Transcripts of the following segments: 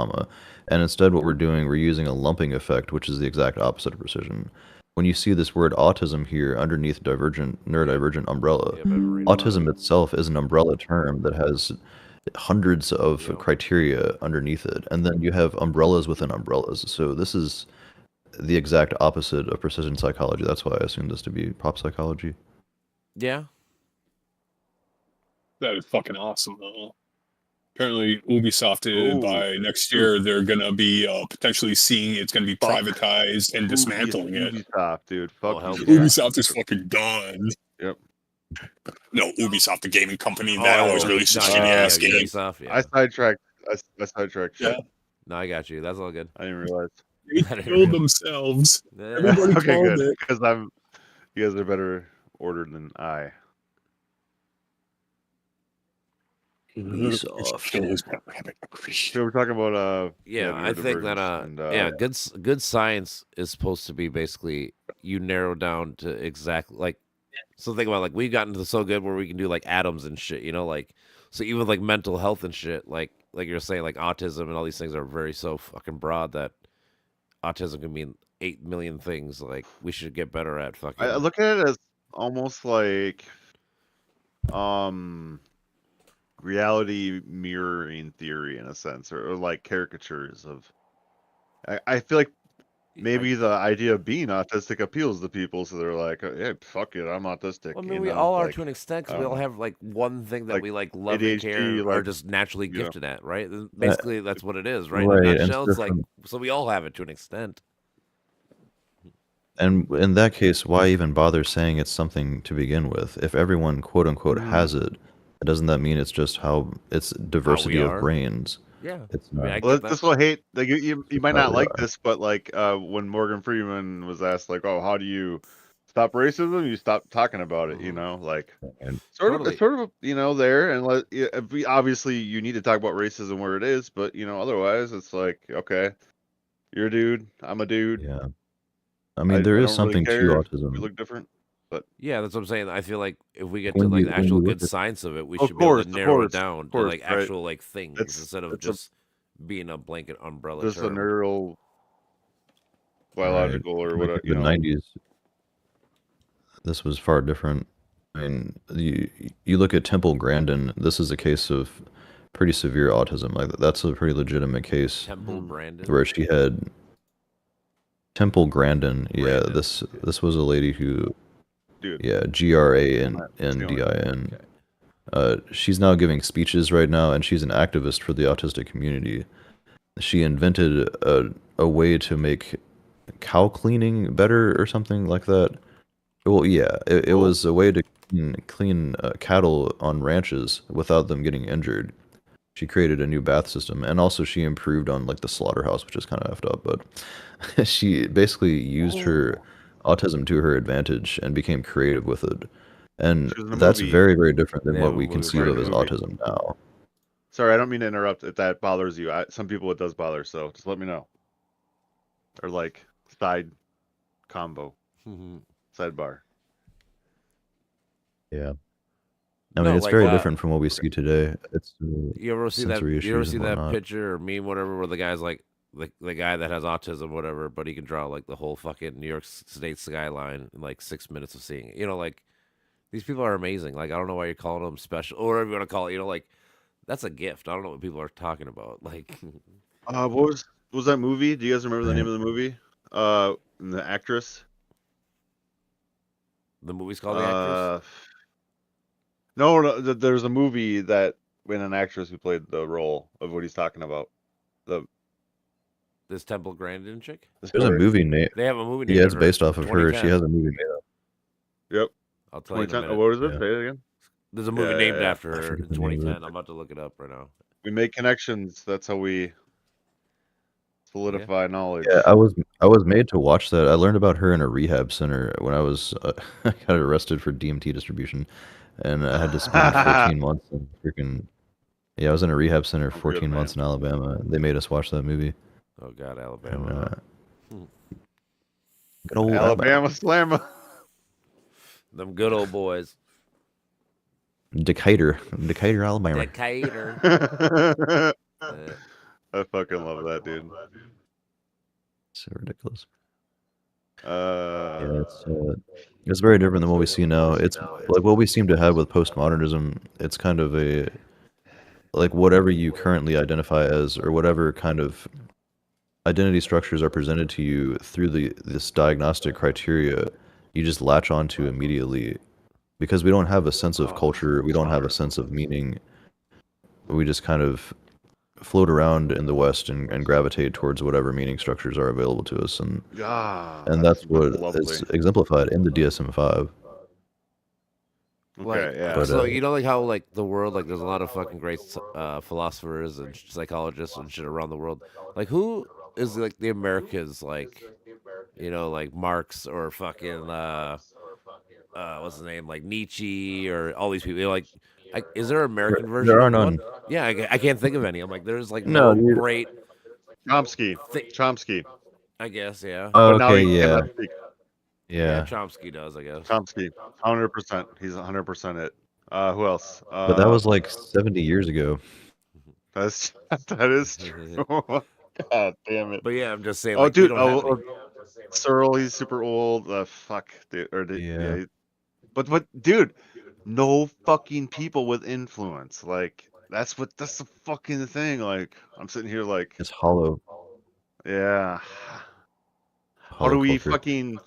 comma. And instead what we're doing, we're using a lumping effect, which is the exact opposite of precision. When you see this word autism here underneath neurodivergent umbrella, autism itself is an umbrella term that has hundreds of criteria underneath it. And then you have umbrellas within umbrellas. So this is the exact opposite of precision psychology. That's why I assumed this to be pop psychology. Yeah. That is fucking awesome, though. Apparently, Ubisoft, by next year, they're going to be potentially seeing it's going to be privatized and dismantling it. Ubisoft, dude. Fuck Ubisoft is fucking done. Yep. No, Ubisoft, the gaming company that always releases shitty-ass games. Ubisoft, yeah. I sidetracked. I sidetracked. Yeah. No, I got you. That's all good. I didn't realize. They killed themselves. Everybody okay, called good. it. Because you guys are better ordered than I. Ubisoft. So we're talking about I think that good science is supposed to be basically you narrow down to exactly like. So think about like we've gotten to so good where we can do like atoms and shit, like so even like mental health and shit, like you're saying, like autism and all these things are very so fucking broad that autism can mean 8 million things. Like we should get better at fucking. I look at it as almost like reality mirroring theory in a sense, or like caricatures of. I feel like maybe the idea of being autistic appeals to people, so they're like, "Hey, fuck it, I'm autistic." Well, I mean, we all are to an extent because we all have like one thing that we like love and care, or just naturally gifted at, right? Basically, that's what it is, right? In a nutshell, it's like so we all have it to an extent. And in that case, why even bother saying it's something to begin with? If everyone, quote unquote, has it, doesn't that mean it's just how it's diversity of brains? Yeah, it's this will hate. Like you might not like this, but like when Morgan Freeman was asked, like, "Oh, how do you stop racism?" You stop talking about it, like sort of, there. And obviously you need to talk about racism where it is, but otherwise it's like, okay, you're a dude, I'm a dude. Yeah, I mean there is something to autism. We look different. But yeah, that's what I'm saying. I feel like if we get to like the actual good science of it, we should be able to narrow it down to like actual like things instead of just being a blanket umbrella just term. a neural biological or whatever. In the 90s, this was far different. I mean, you look at Temple Grandin. This is a case of pretty severe autism. Like that's a pretty legitimate case. Temple Grandin, where she had Temple Grandin. Yeah, this was a lady who. Yeah, GRANDIN. She's now giving speeches right now, and she's an activist for the autistic community. She invented a way to make cow cleaning better or something like that. Well, yeah, it was a way to clean cattle on ranches without them getting injured. She created a new bath system, and also she improved on like the slaughterhouse, which is kind of effed up, but she basically used her autism to her advantage and became creative with it. And that's very, very different than what we conceive of as autism now. Sorry, I don't mean to interrupt if that bothers you. Some people it does bother, so just let me know. Or like side combo. Sidebar. Yeah. I mean, it's very different from what we see today. It's you ever see that picture or meme, whatever, where the guy's like, the guy that has autism, whatever, but he can draw like the whole fucking New York State skyline in like 6 minutes of seeing it. Like these people are amazing. Like I don't know why you're calling them special or whatever you want to call it. Like that's a gift. I don't know what people are talking about. Like, what was that movie? Do you guys remember the name of the movie? And the actress. The movie's called The Actress. No, there's a movie that when an actress who played the role of what he's talking about. This Temple Grandin chick? There's a movie name. They have a movie name. Yeah, it's based off of her. She has a movie made up. Yep. I'll tell you in a minute. What is it? Say it again. There's a movie named after her in 2010. I'm about to look it up right now. We make connections. That's how we solidify knowledge. Yeah, I was made to watch that. I learned about her in a rehab center when I was I got arrested for DMT distribution, and I had to spend 14 months in freaking. Yeah, I was in a rehab center for 14 months in Alabama. They made us watch that movie. Oh God, Alabama! Good old Alabama Slammer. Them good old boys. Decatur, Alabama. Decatur. I fucking love that, dude. So ridiculous. Yeah, it's very different than what we see now. It's like what we seem to have with postmodernism. It's kind of a like whatever you currently identify as, or whatever kind of identity structures are presented to you through this diagnostic criteria, you just latch onto immediately, because we don't have a sense of culture, we don't have a sense of meaning. We just kind of float around in the West and gravitate towards whatever meaning structures are available to us, and that's what is exemplified in the DSM-5. Like, so you know, like how like the world, like there's a lot of fucking great philosophers and psychologists and shit around the world. Like, who is like the Americans, like, you know, like Marx or fucking what's his name, like Nietzsche or all these people? You know, like, is there an American version? There are of none. One? Yeah, I can't think of any. I'm like, there's like no great. Chomsky. I guess, yeah. Oh, okay, yeah. Yeah. Chomsky does, I guess. Chomsky, 100%. He's 100% it. Who else? But that was like 70 years ago. That is true. God damn it. But yeah, I'm just saying. Oh, like, dude. Searle, he's super old. Fuck, dude. Yeah. But dude, no fucking people with influence. Like that's the fucking thing. Like I'm sitting here like it's hollow. Yeah. How do we fucking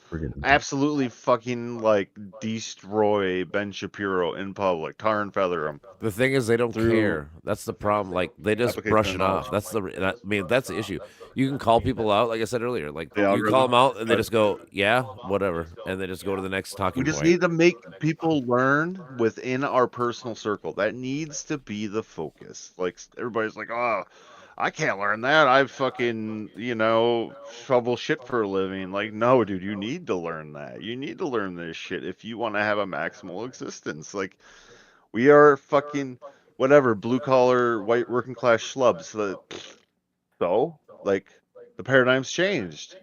absolutely fucking like destroy Ben Shapiro in public, tar and feather him? The thing is, they don't care. That's the problem. Like they just brush it off. That's I mean, that's the issue. You can call people out, like I said earlier. Like you call them out, and they just go, "Yeah, whatever," and they just go to the next talking point. We just need to make people learn within our personal circle. That needs to be the focus. Like everybody's like, "Oh, I can't learn that. I fucking, shovel shit for a living." Like, no, dude, you need to learn that. You need to learn this shit if you want to have a maximal existence. Like, we are fucking, whatever, blue-collar, white, working-class schlubs. So, like, the paradigm's changed.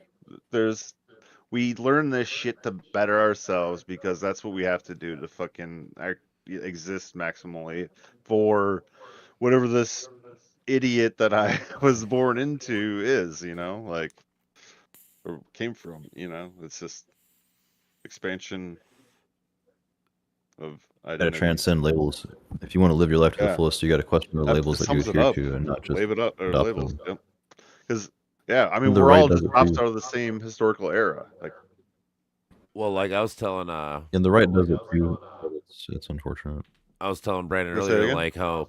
We learn this shit to better ourselves because that's what we have to do to fucking exist maximally for whatever this idiot that I was born into is, like, or came from, it's just expansion of identity. You gotta transcend labels. If you want to live your life to the fullest, you got to question the labels that you adhere to and not just wave it up or labels. Because I mean, we're all just pops out of the same historical era. Like, well, like I was telling and the right does it too, but it's unfortunate. I was telling Brandon earlier, like how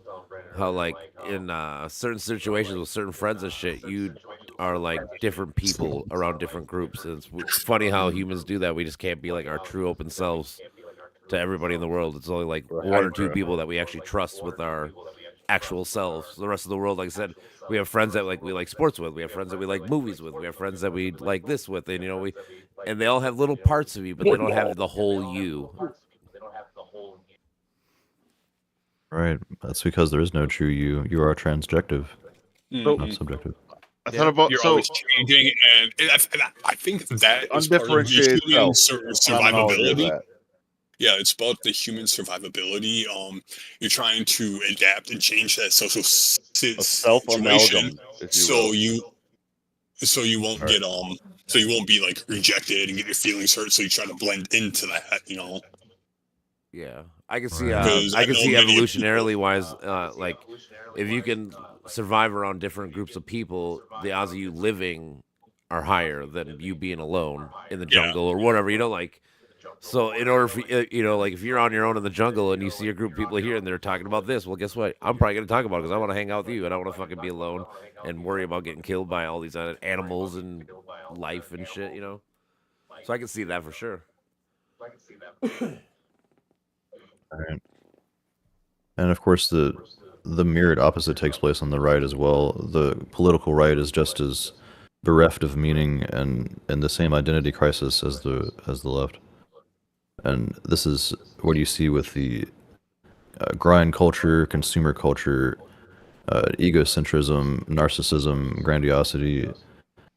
like in certain situations with certain friends and shit, you are like different people around different groups. And it's funny how humans do that. We just can't be like our true open selves to everybody in the world. It's only like one or two people that we actually trust with our actual selves. The rest of the world, like I said, we have friends that we like sports with. We have friends that we like movies with. We have friends that we like this with, and and they all have little parts of you, but they don't have the whole you. Right. That's because there is no true you. You are transjective, not subjective. I thought about you're always changing, and I think that is part of the human survivability. Yeah, it's about the human survivability. You're trying to adapt and change that social situation, so you won't get so you won't be like rejected and get your feelings hurt. So you try to blend into that, Yeah, I can see. I can see evolutionarily wise, like if you can survive around different groups of people, the odds of you living are higher than you being alone in the jungle or whatever. Like. So in order for like if you're on your own in the jungle and you see a group of people here and they're talking about this, well, guess what? I'm probably gonna talk about it because I want to hang out with you and I want to fucking be alone and worry about getting killed by all these animals and life and shit. So I can see that for sure. All right. And of course, the mirrored opposite takes place on the right as well. The political right is just as bereft of meaning and in the same identity crisis as the left. And this is what you see with the grind culture, consumer culture, egocentrism, narcissism, grandiosity,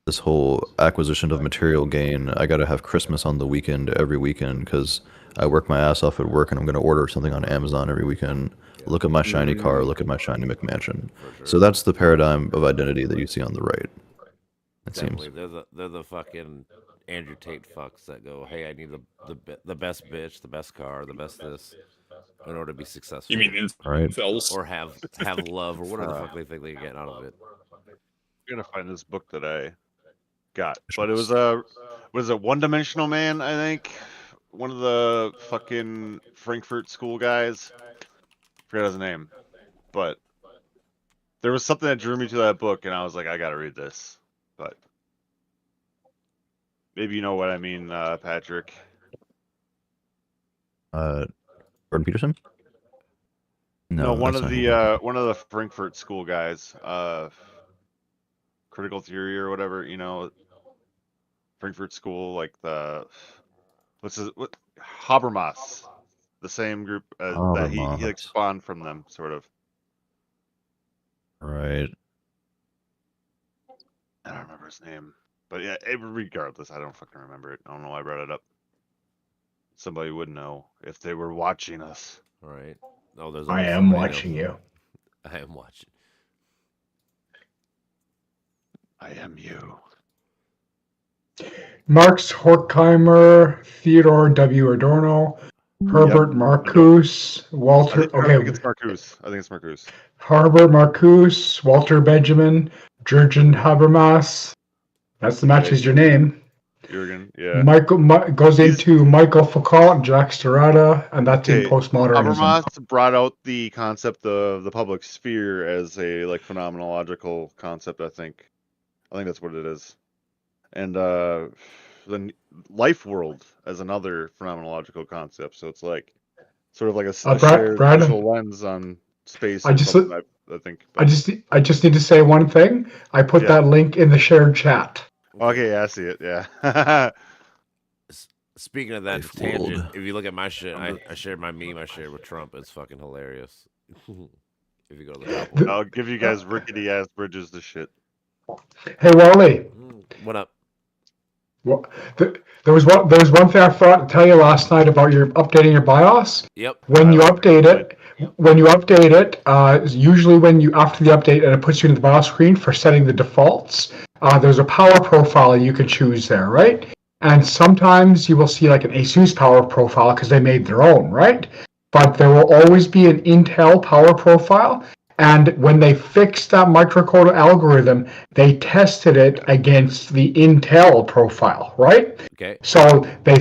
this whole acquisition of material gain. I got to have Christmas on the weekend every weekend because I work my ass off at work and I'm going to order something on Amazon every weekend. look at my shiny car, look at my shiny McMansion. Sure. So that's the paradigm of identity that you see on the right. It Definitely. seems They're the fucking Andrew Tate fucks that go, hey, I need the best bitch, the best car, the best this, in order to be successful. You mean incels? Or have love, or whatever the fuck they think they get out of it. I'm gonna find this book that I got, but it was was a One-Dimensional Man, I think. One of the fucking Frankfurt School guys. Forgot his name, but there was something that drew me to that book, and I was like, I gotta read this. But maybe you know what I mean, Patrick. Jordan Peterson? No, one of the Frankfurt School guys, critical theory or whatever, you know, Frankfurt School, like what Habermas, the same group that he like spawned from them, sort of. Right. I don't remember his name, but yeah, regardless, I don't fucking remember it. I don't know why I brought it up. Somebody would know if they were watching us. All right. Oh, there's. I am watching you. I am watching. I am you. Marx Horkheimer, Theodore W. Adorno, Herbert Marcuse, Walter. I think it's Marcuse. Herbert Marcuse, Walter Benjamin, Jurgen Habermas. That's the matches your name. Jurgen, yeah. Michael goes into Michael Foucault and Jacques Derrida, and that's in postmodernism. Habermas brought out the concept of the public sphere as a like phenomenological concept. I think that's what it is. And then life world as another phenomenological concept. So it's like sort of like a shared visual lens on space. I think. I just need to say one thing. I put that link in the shared chat. Okay, yeah, I see it. Yeah. Speaking of that tangent, if you look at my shit, I shared my meme I shared with Trump. It's fucking hilarious. If you go to the top one. I'll give you guys rickety ass bridges to shit. Hey Wally. What up? Well, there was one thing I forgot to tell you last night about your updating your BIOS. Yep. When you update it, usually after the update and it puts you in the BIOS screen for setting the defaults, there's a power profile you can choose there, right? And sometimes you will see like an ASUS power profile because they made their own, right? But there will always be an Intel power profile. And when they fixed that microcode algorithm, they tested it against the Intel profile, right? Okay. So they're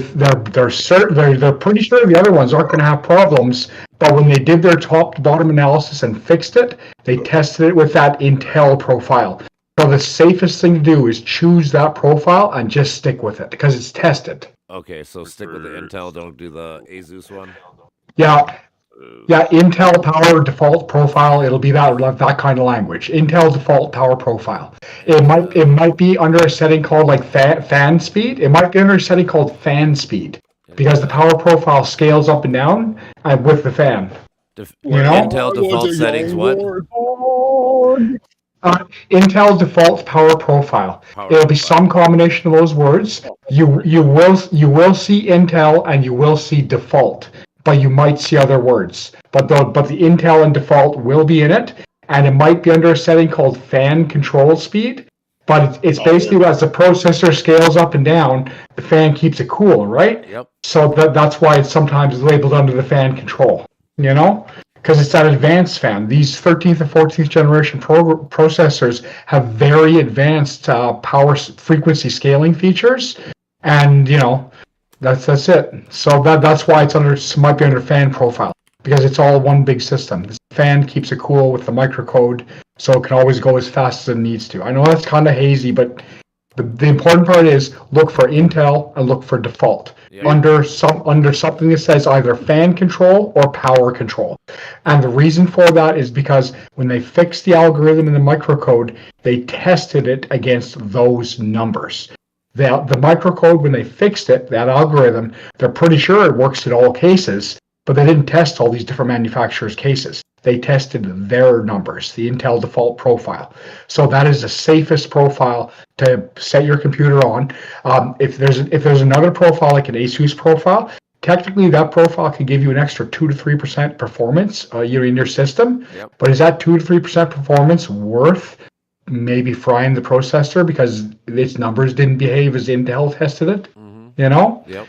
pretty sure the other ones aren't going to have problems. But when they did their top to bottom analysis and fixed it, they tested it with that Intel profile. So the safest thing to do is choose that profile and just stick with it because it's tested. Okay, so stick with the Intel. Don't do the ASUS one. Yeah. Yeah, Intel power default profile. It'll be that kind of language. Intel default power profile. It might be under a setting called like fan speed. It might be under a setting called fan speed because the power profile scales up and down with the fan. Intel default settings. What? Intel default power profile. It'll be some combination of those words. You will see Intel and you will see default. But you might see other words. But the Intel and default will be in it, and it might be under a setting called fan control speed. But it's basically as the processor scales up and down, the fan keeps it cool, right? Yep. So that's why it's sometimes labeled under the fan control, because it's that advanced fan. These 13th and 14th generation processors have very advanced power frequency scaling features, and That's it. So that's why might be under fan profile because it's all one big system. The fan keeps it cool with the microcode, so it can always go as fast as it needs to. I know that's kind of hazy, but the important part is look for Intel and look for default under something that says either fan control or power control. And the reason for that is because when they fixed the algorithm in the microcode, they tested it against those numbers. The microcode, when they fixed it, that algorithm, they're pretty sure it works in all cases, but they didn't test all these different manufacturers' cases. They tested their numbers, the Intel default profile. So that is the safest profile to set your computer on. If there's another profile like an ASUS profile, technically that profile could give you an extra 2 to 3% performance you're in your system. Yep. But is that 2 to 3% performance worth maybe frying the processor because its numbers didn't behave as Intel tested it? You know? Yep.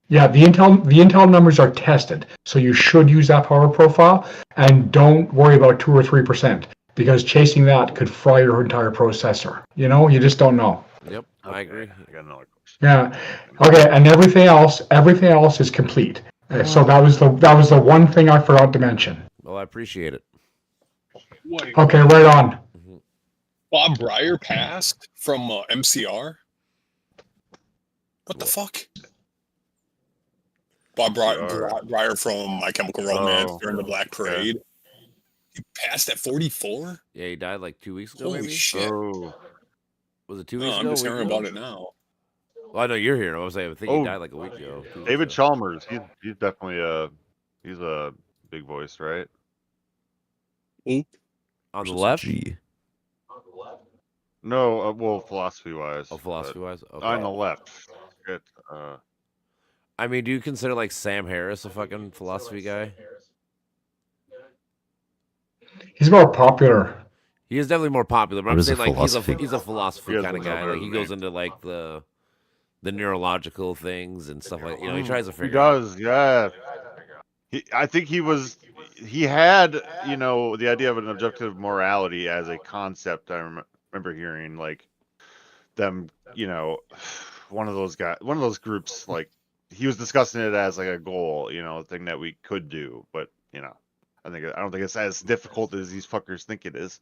Yeah, the Intel numbers are tested, so you should use that power profile, and don't worry about 2 or 3% because chasing that could fry your entire processor. You know, you just don't know. Yep, I agree. I got another question. Yeah. Okay, and everything else is complete. So that was the one thing I forgot to mention. Well, I appreciate it. Okay, right on. Bob Breyer passed from MCR. What the fuck? Bob Breyer from My Chemical Romance during the Black Parade. He passed at 44? Yeah, he died like 2 weeks ago. Holy maybe? shit. Oh. Was it 2 weeks ago? I'm just hearing about it now. Well, I know you're here. I was saying, I think he died like a week ago. David Chalmers, he's definitely he's a big voice, right? On the left? G. No, well, philosophy-wise. Oh, philosophy-wise? Okay. On the left. I mean, do you consider like Sam Harris a fucking philosophy guy? He's more popular. He is definitely more popular, but What I'm is saying a like he's a philosophy? philosophy kind of guy. Like he goes into like the neurological things and stuff like, you know, he tries to figure out. He does, yeah. I think he had, you know, the idea of an objective morality as a concept. I remember hearing like them, you know, one of those groups, like he was discussing it as like a goal, you know, a thing that we could do, but you know, I don't think it's as difficult as these fuckers think it is.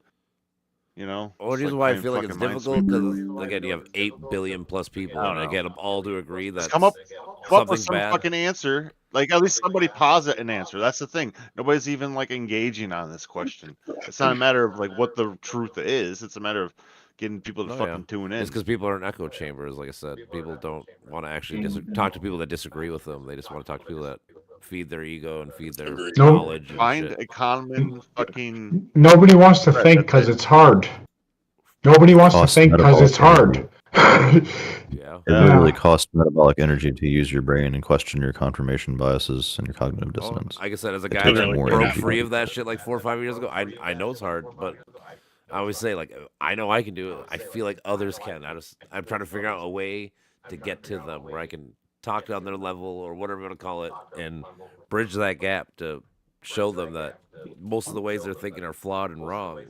You know, or the reason why I feel like it's difficult because again, you have 8 billion plus people, and I get them all to agree that come up with some bad. fucking answer. Like at least somebody posit an answer. That's the thing. Nobody's even like engaging on this question. It's not a matter of like what the truth is. It's a matter of getting people to fucking tune in. It's because people are in echo chambers. Like I said, people don't want to actually talk to people that disagree with them. They just want to talk to people that feed their ego and feed their knowledge. Find a common fucking. Nobody wants to think because it's hard. Nobody wants to think because it's hard. Yeah. It literally costs metabolic energy to use your brain and question your confirmation biases and your cognitive dissonance. Like I said, as a guy that broke free of that shit like 4 or 5 years ago, I know it's hard, but I always say, like, I know I can do it. I feel like others can. I'm trying to figure out a way to get to them where I can talk on their level or whatever you want to call it and bridge that gap to show them that most of the ways they're thinking are flawed and wrong.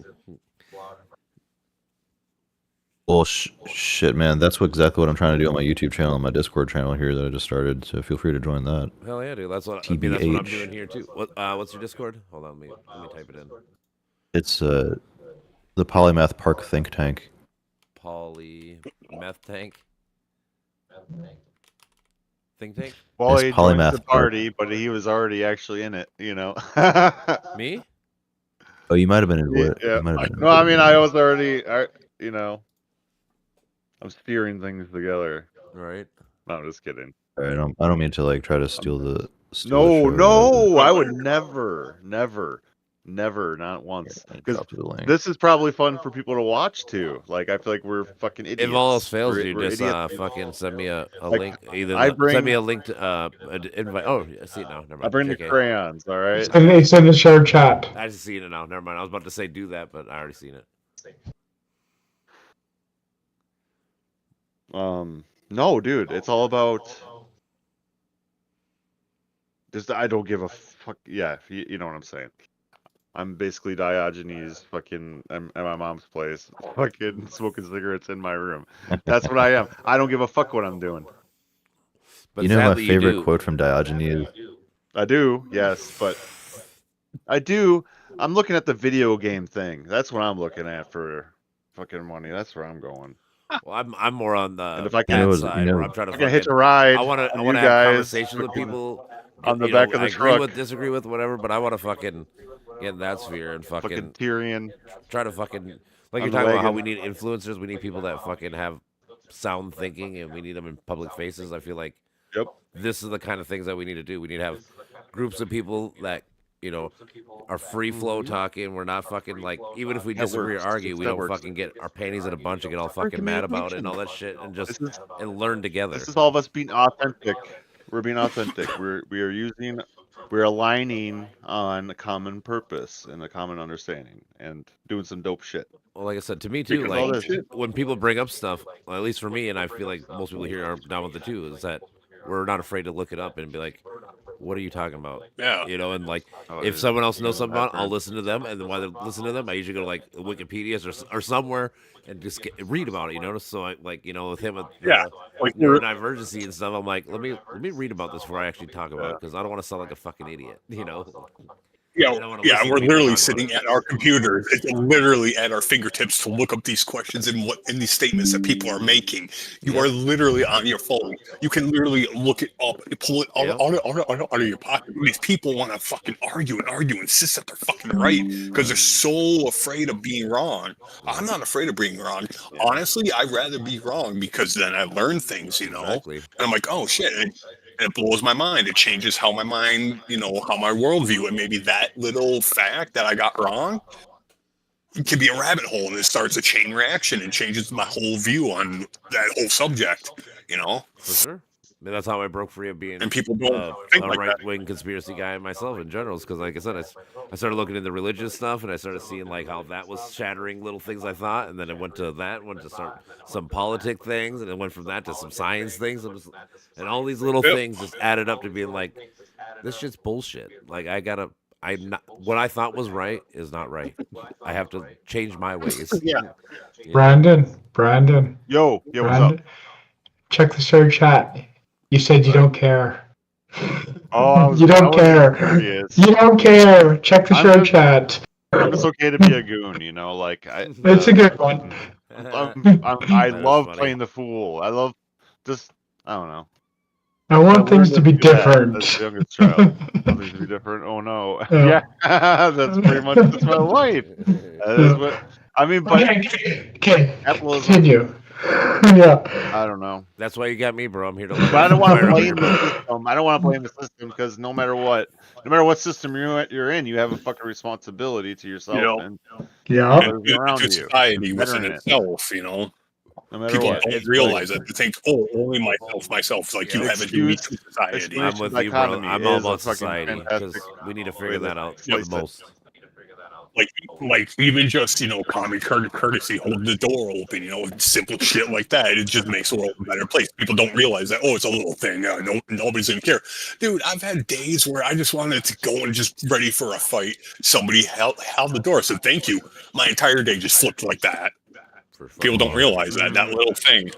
Well, shit, man. That's exactly what I'm trying to do on my YouTube channel and my Discord channel here that I just started. So feel free to join that. Hell yeah, dude. That's what I'm doing here too. What's your Discord? Hold on, let me type it in. It's the Polymath Park Think Tank. Polymath Tank. Think tank. Well, he joined the party, but he was already actually in it. You know. Me? Oh, you might have been in it. Yeah. No, I mean I was already. You know. I'm steering things together. Right. No, I'm just kidding. I don't mean to like try to steal the. No, I would never, not once. Because this is probably fun for people to watch too. Like I feel like we're fucking idiots. If all else fails, dude, just fucking send me a link. Send me a link to invite. Oh, I see it now. Never mind. I bring the crayons. All right. Send a shared chat. I just seen it now. Never mind. I was about to say do that, but I already seen it. No, dude, it's all about just I don't give a fuck. Yeah, you know what I'm saying. I'm basically Diogenes fucking at my mom's place, fucking smoking cigarettes in my room. That's what I am. I don't give a fuck what I'm doing. But you know my favorite quote from Diogenes? I do, yes, but I do. I'm looking at the video game thing. That's what I'm looking at for fucking money. That's where I'm going. Well, I'm more on the if I can, side where I'm trying to hitch a ride. I want to have conversations with people on the back of the truck. Agree with, disagree with, whatever. But I want to fucking get in that sphere and fucking Tyrion. Try to fucking like you're talking about how we need influencers. We need people that fucking have sound thinking, and we need them in public faces. I feel like this is the kind of things that we need to do. We need to have groups of people that, you know, are free flow talking. We're not fucking like, even if we disagree or argue, we don't fucking get our panties in a bunch and get all fucking mad about it and all that shit and just and learn together. This is all of us being authentic. We're being authentic. We're aligning on a common purpose and a common understanding and doing some dope shit. Well, like I said, to me too, like when people bring up stuff, well, at least for me, and I feel like most people here are down with it too, is that we're not afraid to look it up and be like, what are you talking about? Yeah. You know, and like if someone else knows something about it, I'll listen to them, and then while they're listening to them, I usually go to like Wikipedia or somewhere and just read about it. You know, so I like with him with like neurodivergency and stuff. I'm like, let me read about this before I actually talk about it because I don't want to sound like a fucking idiot. You know. Yeah, and we're literally sitting at our computers, literally at our fingertips to look up these questions and these statements that people are making. You are literally on your phone. You can literally look it up, pull it out of your pocket. These people want to fucking argue, insist that they're fucking right because they're so afraid of being wrong. I'm not afraid of being wrong. Honestly, I'd rather be wrong because then I learn things, you know. Exactly. And I'm like, oh shit. And it blows my mind. It changes how my mind, how my worldview, and maybe that little fact that I got wrong can be a rabbit hole, and it starts a chain reaction and changes my whole view on that whole subject. For sure. I mean, that's how I broke free of being and people don't think a like right-wing conspiracy guy myself in general. Because, like I said, I started looking into religious stuff, and I started seeing like how that was shattering little things I thought, and then it went to start some politic things, and it went from that to some science things, and all these little things just added up to being like, this shit's bullshit. Like what I thought was right is not right. I have to change my ways. Yeah. Brandon. Yo, Brandon, what's up? Check the shared chat. You said you don't care. Oh, you don't care. Curious. You don't care. Check the shared chat. It's okay to be a goon, like it's a good one. I love playing the fool. I love I don't know. I want things to be different. That's the youngest child. Things to be different. Oh no. Yeah, that's pretty much my life. That is what I mean. But okay. Continue. Yeah. I don't know. That's why you got me, bro. I'm here to. But I don't want to blame the system. I don't want to blame the system because no matter what system you're in, you have a fucking responsibility to yourself and around you. Society within itself, No matter people don't realize it. They think, only myself. Like you have a unique society. I'm with you, bro. I'm all about society because we need to figure that out the most. Like even just common courtesy, hold the door open, simple shit like that. It just makes the world a better place. People don't realize that. Oh, it's a little thing. Nobody's gonna care, dude. I've had days where I just wanted to go and just ready for a fight. Somebody held the door, said thank you. My entire day just flipped like that. People don't realize that little thing.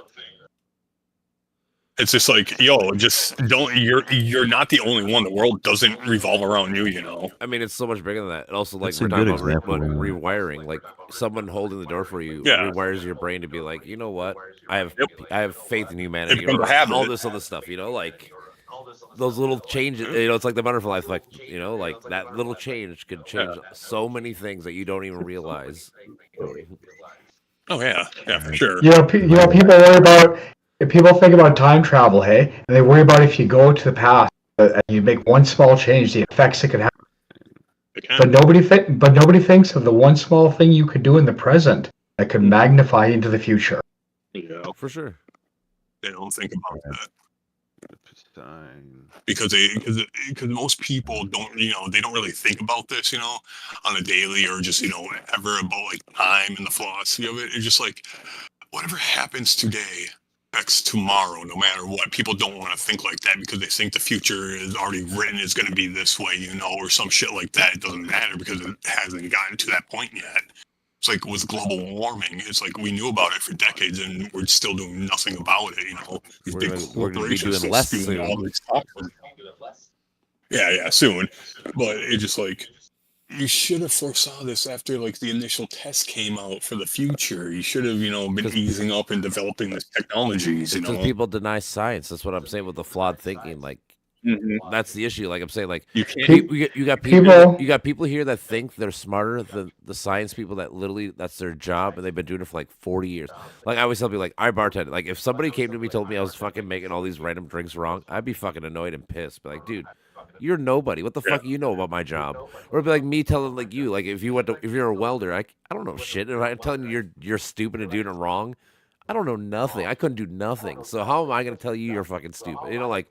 It's just like, just don't. You're not the only one. The world doesn't revolve around you. I mean, it's so much bigger than that. And also, like we're talking about rewiring. Like someone holding the door for you rewires your brain to be like, you know what? I have faith in humanity. All this other stuff. Like those little changes. It's like the butterfly effect. Like that little change could change so many things that you don't even realize. Oh yeah, for sure. People worry about. If people think about time travel, and they worry about if you go to the past and you make one small change, the effects it could have. But nobody thinks of the one small thing you could do in the present that could magnify into the future. Yeah, for sure. They don't think about that because most people don't. They don't really think about this. On a daily or just ever about like time and the philosophy of it. It's just like whatever happens today affects tomorrow, no matter what. People don't want to think like that because they think the future is already written, is going to be this way, or some shit like that. It doesn't matter because it hasn't gotten to that point yet. It's like with global warming, it's like we knew about it for decades and we're still doing nothing about it. These big corporations doing less soon. All this stuff. Yeah, soon. But it's just like, you should have foresaw this after like the initial test came out for the future. You should have, been easing up and developing the technologies. Because people deny science. That's what I'm saying with the flawed thinking. Like that's the issue. Like I'm saying, like you got people here that think they're smarter than the science people that literally that's their job and they've been doing it for like 40 years. Like I always tell people, like I bartend. Like if somebody came to me told me I was fucking making all these random drinks wrong, I'd be fucking annoyed and pissed. But like, dude, you're nobody. What the fuck do you know about my job? Or it'd be like me telling like you, like if you're a welder, I don't know shit. If I'm telling you you're stupid and doing it wrong, I don't know nothing. I couldn't do nothing. So how am I gonna tell you you're fucking stupid? Like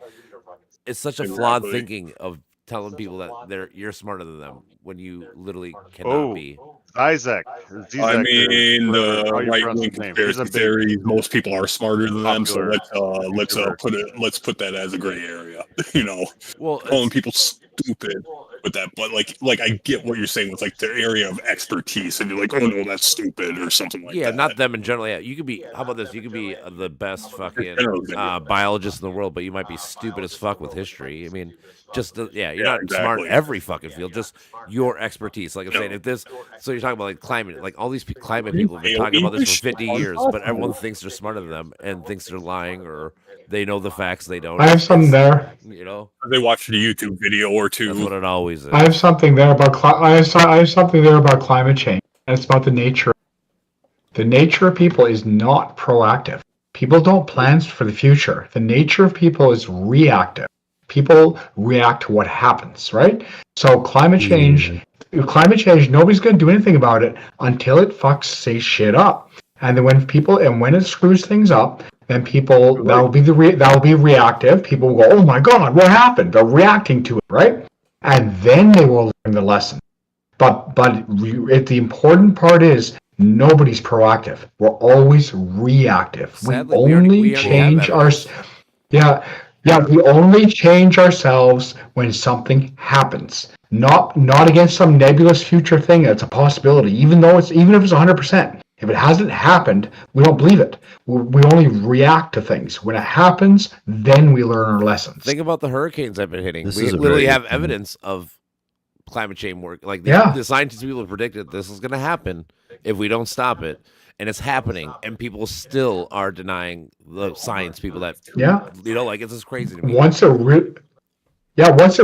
it's such a flawed thinking of telling people that you're smarter than them when you literally cannot be. Isaac. I mean, the right-wing conspiracy theories. Most people are smarter than them, so let's put that as a gray area. You know, well, calling people stupid with that, but like I get what you're saying with like their area of expertise, and you're like, oh no, that's stupid or something like that. Yeah, not them in general. Yeah, you could be. How about this? You could be the best fucking biologist in the world, but you might be stupid as fuck with history. I mean, you're not smart in every fucking field. Just your expertise. Like I'm saying, if this, so you're talking about like climate, like all these climate people have been talking about this for 50 years, but everyone thinks they're smarter than them and thinks they're lying or they know the facts they don't. I have something there. You know, they watched a YouTube video or two. That's what it always is. I have something there about I have something there about climate change, and it's about the nature. The nature of people is not proactive. People don't plan for the future. The nature of people is reactive. People react to what happens, right? So climate change, nobody's going to do anything about it until it fucks shit up. And then when it screws things up, then people that'll be reactive. People will go, "Oh my God, what happened?" They're reacting to it, right? And then they will learn the lesson. But the important part is nobody's proactive. We're always reactive. Sadly, we only change our we only change ourselves when something happens. Not against some nebulous future thing that's a possibility, even if it's 100%. If it hasn't happened, we don't believe it. We only react to things. When it happens, then we learn our lessons. Think about the hurricanes I've been hitting. We literally have evidence of climate change work. Like the scientists people have predicted this is going to happen if we don't stop it, and it's happening, and people still are denying the science people that like it's just crazy to me. Once it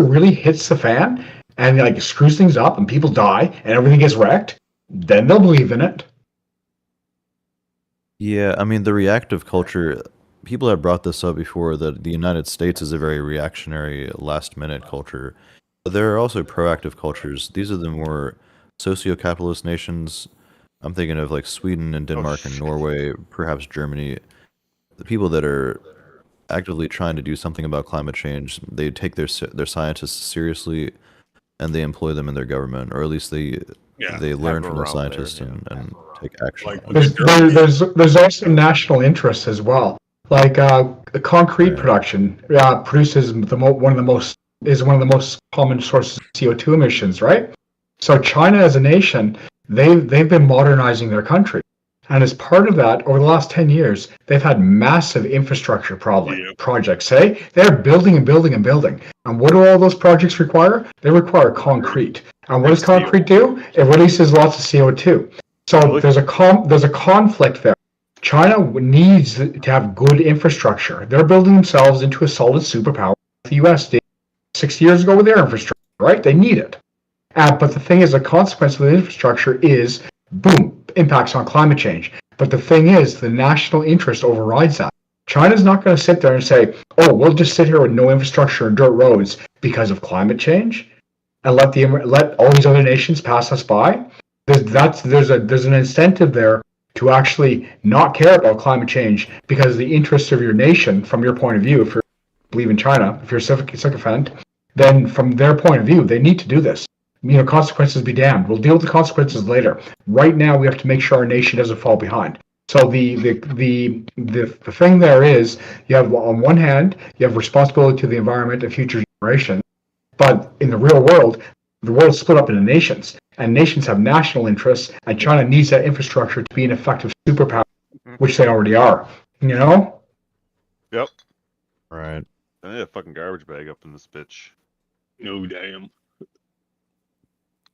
really hits the fan and like screws things up and people die and everything gets wrecked, then they'll believe in it. Yeah, I mean the reactive culture, people have brought this up before, that the United States is a very reactionary last-minute culture. There are also proactive cultures. These are the more socio-capitalist nations. I'm thinking of like Sweden and Denmark and Norway, perhaps Germany. The people that are actively trying to do something about climate change, they take their scientists seriously, and they employ them in their government, or at least they learn from the scientists and take action. There's also national interests as well. Like concrete production produces one of the most common sources of CO2 emissions, right? So China as a nation, they've been modernizing their country. And as part of that, over the last 10 years, they've had massive infrastructure projects. They're building and building and building. And what do all those projects require? They require concrete. And what does concrete do? It releases lots of CO2. So there's a conflict there. China needs to have good infrastructure. They're building themselves into a solid superpower. The U.S. did 6 years ago with their infrastructure, right? They need it. But the thing is, the consequence of the infrastructure is, boom, impacts on climate change. But the thing is, the national interest overrides that. China's not going to sit there and say, "Oh, we'll just sit here with no infrastructure and dirt roads because of climate change, and let all these other nations pass us by." There's an incentive there to actually not care about climate change because the interests of your nation, from your point of view, if you believe in China, if you're a sycophant, then from their point of view, they need to do this. Consequences be damned. We'll deal with the consequences later. Right now, we have to make sure our nation doesn't fall behind. So the thing there is, you have on one hand, you have responsibility to the environment and future generations, but in the real world, the world's split up into nations, and nations have national interests, and China needs that infrastructure to be an effective superpower, which they already are. Yep. Right. I need a fucking garbage bag up in this bitch. No damn.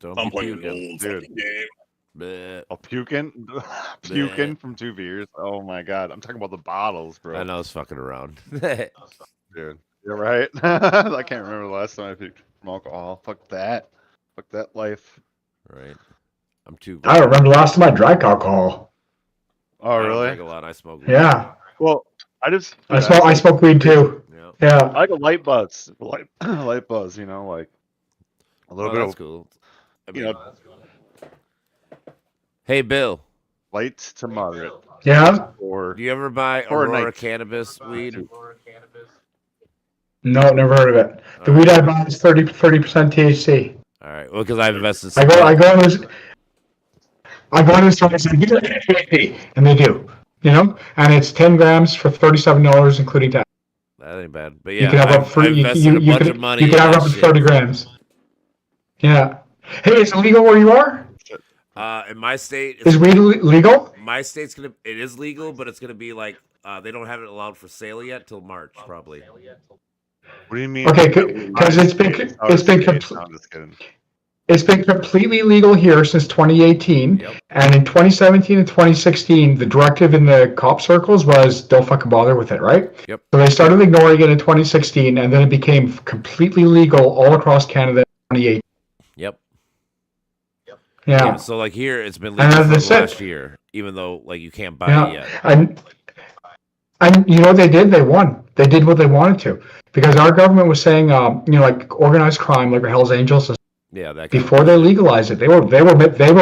I'm playing an old fucking game. Puking from 2 beers. Oh my God, I'm talking about the bottles, bro. I know it's fucking around. Dude, you're right. I can't remember the last time I puked from alcohol. Fuck that life. Right. I'm too. I don't remember the last time I drank alcohol. Oh really? I drink a lot. I smoke weed. Yeah. Well, I smoke weed too. Yeah. I like a light buzz. Light buzz. Like a little bit. That's cool. Hey, Bill. Light to moderate. Yeah. Do you ever buy Aurora cannabis weed? No, never heard of it. The weed I buy is 30% THC. All right. Well, because I've invested. I go in this store and say, "Give it 50," and they do. And it's 10 grams for $37, including tax. That ain't bad. But yeah, you can have up a bunch of money. You can have up to 30 grams. Yeah. Hey, is it legal where you are? In my state, is weed legal? My state's it is legal, but it's gonna be like they don't have it allowed for sale yet till March, probably. What do you mean? Okay, because it's been completely legal here since 2018, and in 2017 and 2016, the directive in the cop circles was don't fucking bother with it, right? Yep. So they started ignoring it in 2016, and then it became completely legal all across Canada in 2018. Yep. Yeah. So like here, it's been legal for last year, even though like you can't buy it yet. And you know what they did? They won. They did what they wanted to, because our government was saying, like organized crime, like Hell's Angels. Yeah, that before they legalized it, they were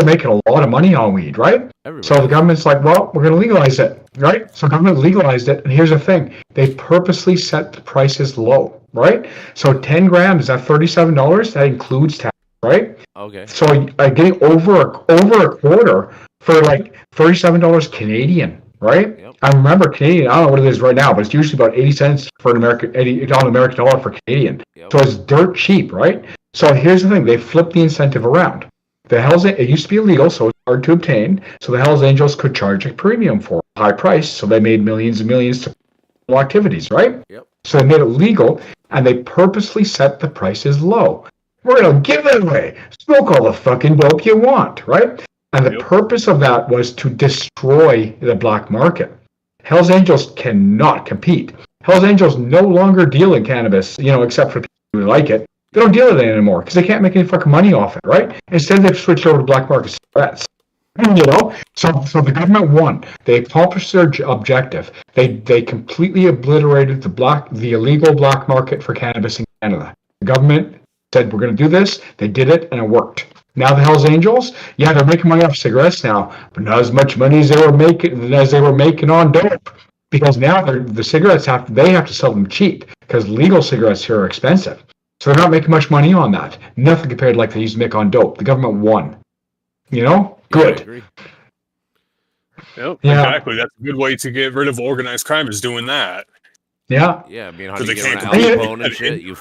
making a lot of money on weed, right? So the government's like, well, we're going to legalize it, right? So government legalized it, and here's the thing: they purposely set the prices low, right? So 10 grams at $37, that includes tax, right? Okay. So getting over a quarter for like $37 Canadian, right? Yep. I remember Canadian. I don't know what it is right now, but it's usually about 80 cents for an American dollar for Canadian. Yep. So it's dirt cheap, right? So here's the thing: they flipped the incentive around. It used to be illegal, so it's hard to obtain. So the Hells Angels could charge a premium for a high price, so they made millions and millions to activities, right? Yep. So they made it legal, and they purposely set the prices low. We're gonna give it away. Smoke all the fucking dope you want, right? And the purpose of that was to destroy the black market. Hells Angels cannot compete. Hells Angels no longer deal in cannabis, except for people who like it. They don't deal with it anymore because they can't make any fucking money off it, right? Instead, they've switched over to black market cigarettes. So the government won. They accomplished their objective. They completely obliterated the illegal black market for cannabis in Canada. The government said, we're going to do this. They did it, and it worked. Now the Hells Angels, they're making money off cigarettes now, but not as much money as they were making on dope. Because now the cigarettes have to sell them cheap because legal cigarettes here are expensive. So they're not making much money on that. Nothing compared to like they used to make on dope. The government won. Good. I agree. Yep, exactly. That's a good way to get rid of organized crime is doing that. Yeah. Yeah, I mean, how do you get on Al Capone and shit? You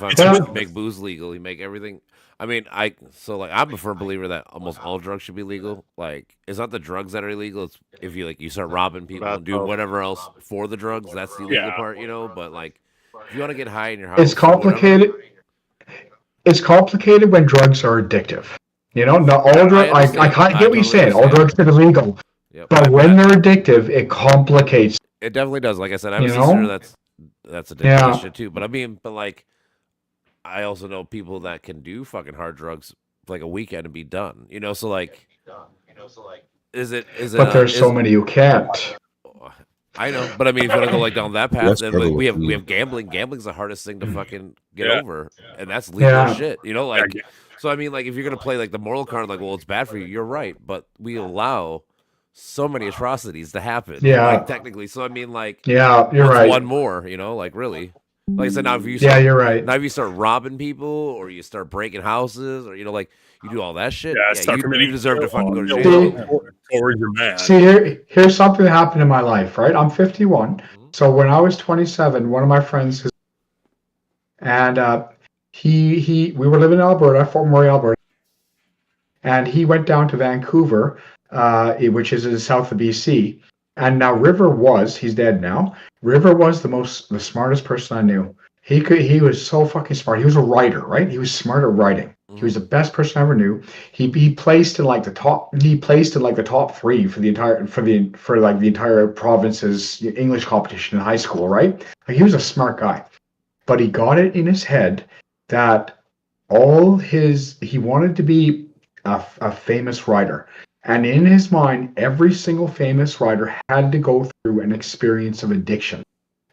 make booze legal. You make everything. I mean, I'm a firm believer that almost all drugs should be legal. Like, it's not the drugs that are illegal. It's if you start robbing people and do whatever else for the drugs. That's the illegal part, But like, if you want to get high in your house, it's complicated. It's complicated when drugs are addictive. Not all drugs. I kind of get what you're saying. All drugs are illegal, but when they're addictive, it complicates. It definitely does. Like I said, I have a sister that's addicted to shit too. But I mean, I also know people that can do fucking hard drugs for like a weekend and be done. So like, is it? But there's so many you can't. I know, but I mean, if you want to go like down that path, then like, we have gambling. Gambling's the hardest thing to fucking get over, and that's legal shit. So I mean, like if you're gonna play like the moral card, like, well, it's bad for you. You're right, but we allow so many atrocities to happen. Like, technically. So I mean, like, you're right. One more, like really. Like I said, now if you you're right. Now if you start robbing people or you start breaking houses or like you do all that shit, you deserve to fucking go to jail. Or you're mad. See, here's something that happened in my life, right? I'm 51. So when I was 27, one of my friends, and we were living in Alberta, Fort McMurray, Alberta, and he went down to Vancouver, which is in the south of BC. And now he's dead now. River was the smartest person I knew. He was so fucking smart. He was a writer, right? He was smart at writing. He was the best person I ever knew. He placed in like the top. He placed in like the top 3 for the entire province's English competition in high school, right? Like, he was a smart guy, but he got it in his head that he wanted to be a famous writer. And in his mind, every single famous writer had to go through an experience of addiction,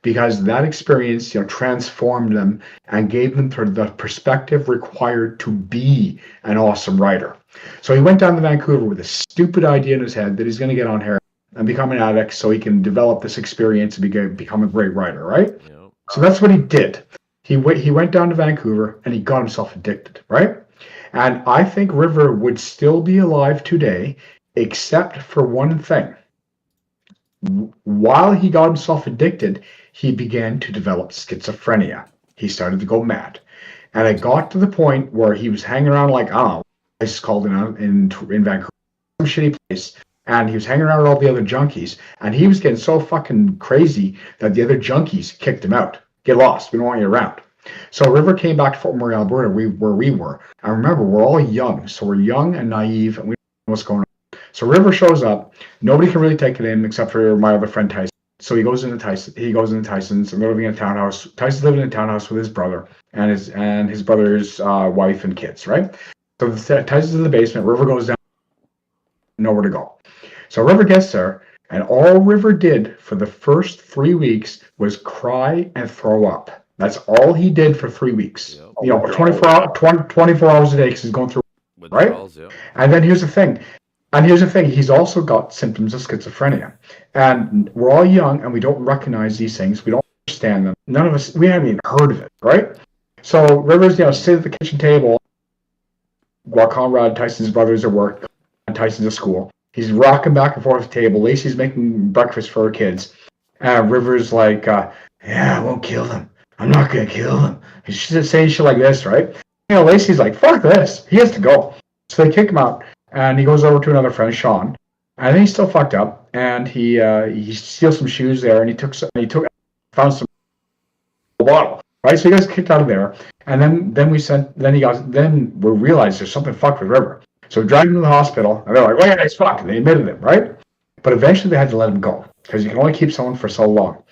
because that experience, transformed them and gave them the perspective required to be an awesome writer. So he went down to Vancouver with a stupid idea in his head that he's going to get on heroin and become an addict so he can develop this experience and become a great writer, right? Yep. So that's what he did. He went down to Vancouver and he got himself addicted, right? And I think River would still be alive today, except for one thing. While he got himself addicted, he began to develop schizophrenia. He started to go mad. And it got to the point where he was hanging around like, I don't know, place called in Vancouver, some shitty place. And he was hanging around with all the other junkies. And he was getting so fucking crazy that the other junkies kicked him out. Get lost. We don't want you around. So River came back to Fort McMurray, Alberta, where we were. And remember, we're all young. So we're young and naive, and we don't know what's going on. So River shows up. Nobody can really take it in except for my other friend Tyson. So he goes into Tyson's, and they're living in a townhouse. Tyson's living in a townhouse with his brother and his brother's wife and kids, right? So Tyson's in the basement. River goes down, nowhere to go. So River gets there, and all River did for the first 3 weeks was cry and throw up. That's all he did for 3 weeks. Yep. 24 hours a day because he's going through, right? Yep. And then here's the thing. He's also got symptoms of schizophrenia. And we're all young and we don't recognize these things. We don't understand them. None of us, we haven't even heard of it, right? So River's, sitting at the kitchen table while Conrad, Tyson's brothers, are work, and Tyson's at school. He's rocking back and forth at the table. Lacey's making breakfast for her kids. River's like, yeah, I won't kill them. I'm not going to kill him. She's saying shit like this, right? Lacey's like, fuck this. He has to go. So they kick him out, and he goes over to another friend, Sean. And then he's still fucked up, and he steals some shoes there, and he found some bottle, right? So he gets kicked out of there, and then we realized there's something fucked with River. So we dragged him to the hospital, and they're like, well, yeah, he's fucked. And they admitted it, right? But eventually they had to let him go, because you can only keep someone for so long.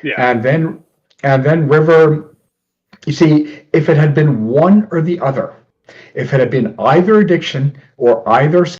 Yeah. And then River, you see, if it had been one or the other, if it had been either addiction or either